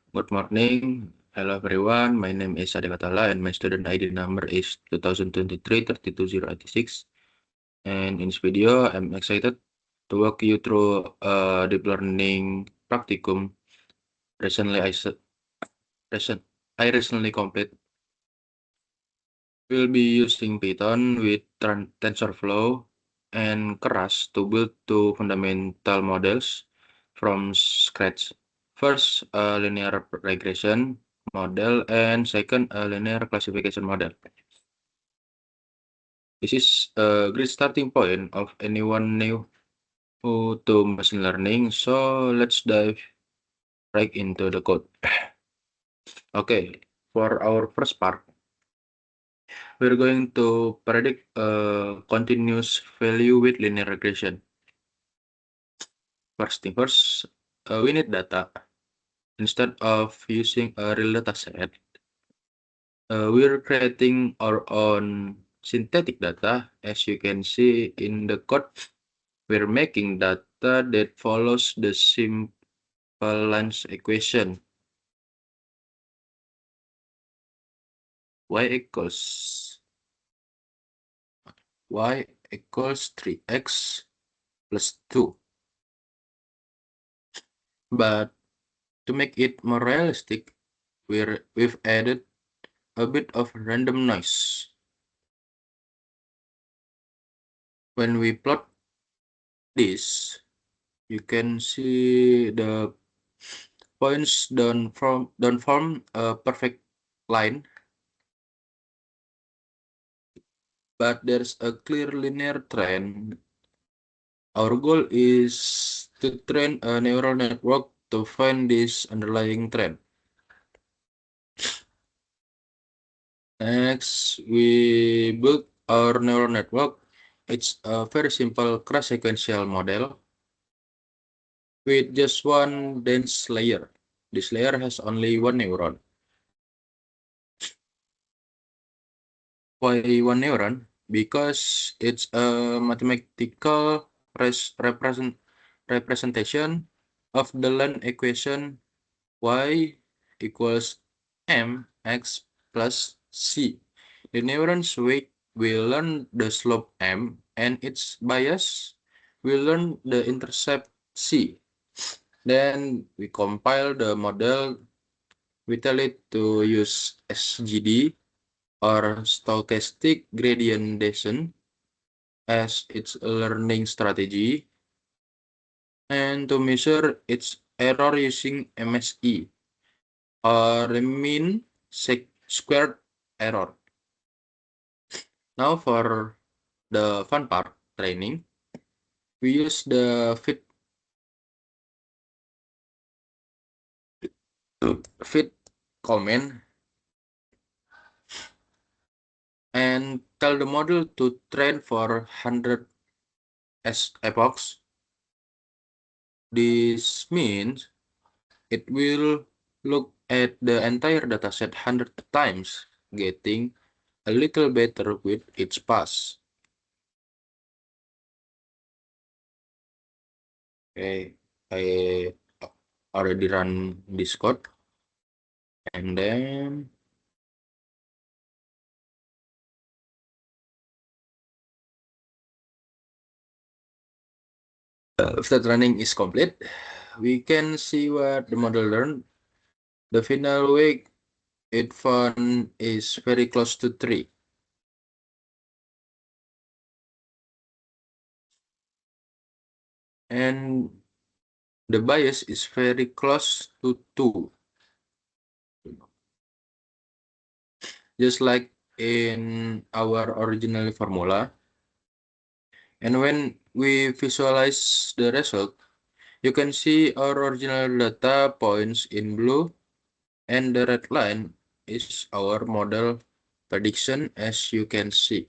Good morning. Hello everyone. My name is Ade Katala and my student ID number is 2023-32086. And in this video, I'm excited to walk you through deep learning practicum I recently completed. We'll be using Python with TensorFlow and Keras to build two fundamental models from scratch. First, a linear regression model, and second, a linear classification model. This is a great starting point of anyone new to machine learning. So let's dive right into the code. Okay, for our first part, we're going to predict a continuous value with linear regression. First thing first, we need data. Instead of using a real data set, we're creating our own synthetic data. As you can see in the code, we're making data that follows the simple lines equation. y equals 3x plus 2. But to make it more realistic, we've added a bit of random noise. When we plot this, you can see the points don't form a perfect line, but there's a clear linear trend. Our goal is to train a neural network to find this underlying trend. Next, we build our neural network. It's a very simple cross-sequential model with just one dense layer. This layer has only one neuron. Why one neuron? Because it's a mathematical representation of the line equation y equals mx plus c. The neuron's weight will learn the slope m, and its bias will learn the intercept c. Then we compile the model. We tell it to use SGD, or stochastic gradient descent, as its learning strategy, and to measure its error using MSE, or mean squared error. Now for the fun part, training, we use the fit command and tell the model to train for 100 epochs. This means it will look at the entire dataset 100 times, getting a little better with each pass. Okay, I already run this code, and then after running is complete, we can see what the model learned. The final weight it found is very close to 3. And the bias is very close to 2. Just like in our original formula. And when we visualize the result, you can see our original data points in blue, and the red line is our model prediction, as you can see.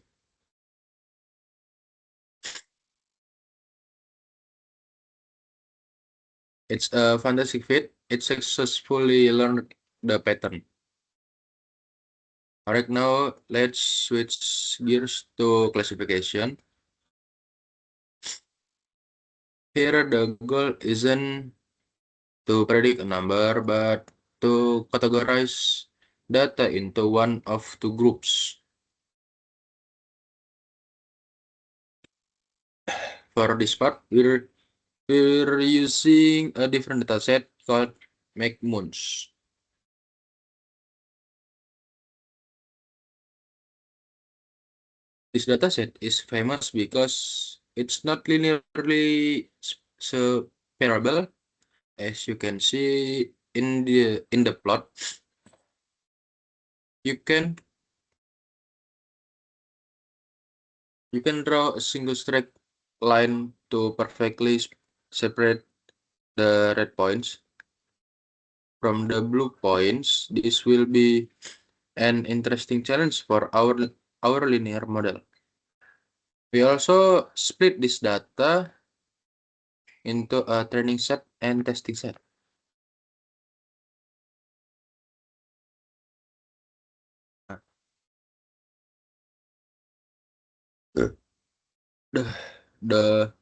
It's a fantastic fit. It successfully learned the pattern. Alright, now let's switch gears to classification. Here the goal isn't to predict a number, but to categorize data into one of two groups. For this part, we're using a different dataset called McMoons. This dataset is famous because it's not linearly separable, as you can see in the plot. You can draw a single straight line to perfectly separate the red points from the blue points. This will be an interesting challenge for our linear model. We also split this data into a training set and testing set. The the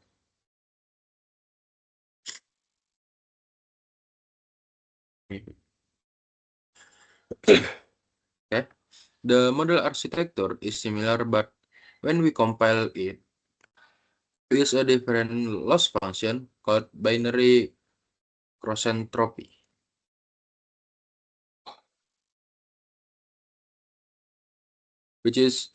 okay. The model architecture is similar, but when we compile it, we use a different loss function called binary cross entropy, which is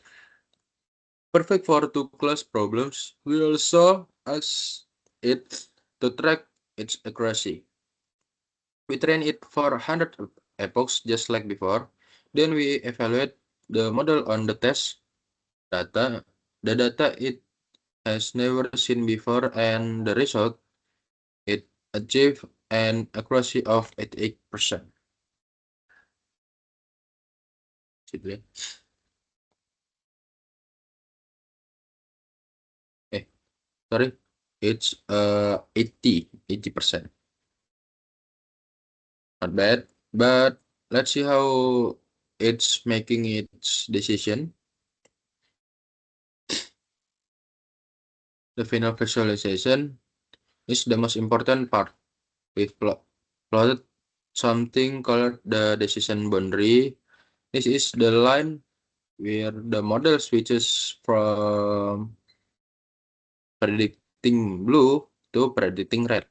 perfect for two-class problems. We also ask it to track its accuracy. We train it for 100 epochs just like before. Then we evaluate the model on the test data, the data it has never seen before, and the result, it achieved an accuracy of 88%. Eh, sorry, it's 80%. Not bad, but let's see how it's making its decision. The final visualization is the most important part. We've plotted something called the decision boundary. This is the line where the model switches from predicting blue to predicting red.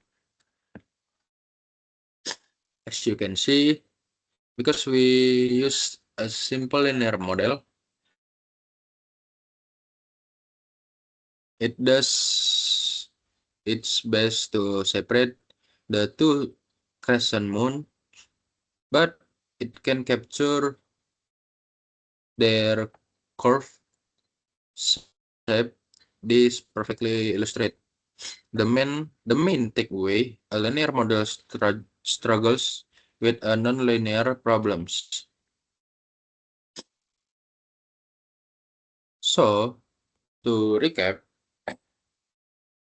As you can see, because we use a simple linear model, it does its best to separate the two crescent moon, but it can capture their curve shape. This perfectly illustrate the main takeaway. A linear model struggles with a nonlinear problems. So to recap,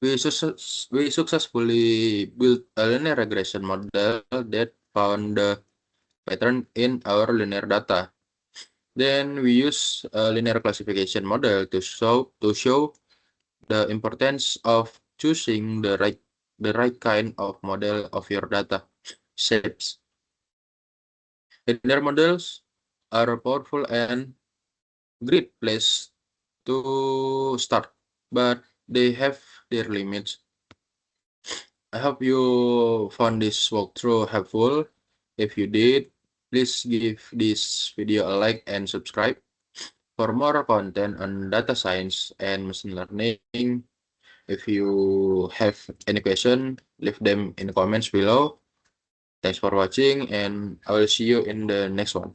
we successfully built a linear regression model that found the pattern in our linear data. Then we use a linear classification model to show the importance of choosing the right kind of model of your data shapes. Linear models are a powerful and great place to start, but they have their limits. I hope you found this walkthrough helpful. If you did, please give this video a like and subscribe. For more content on data science and machine learning, if you have any question, leave them in the comments below. Thanks for watching, and I will see you in the next one.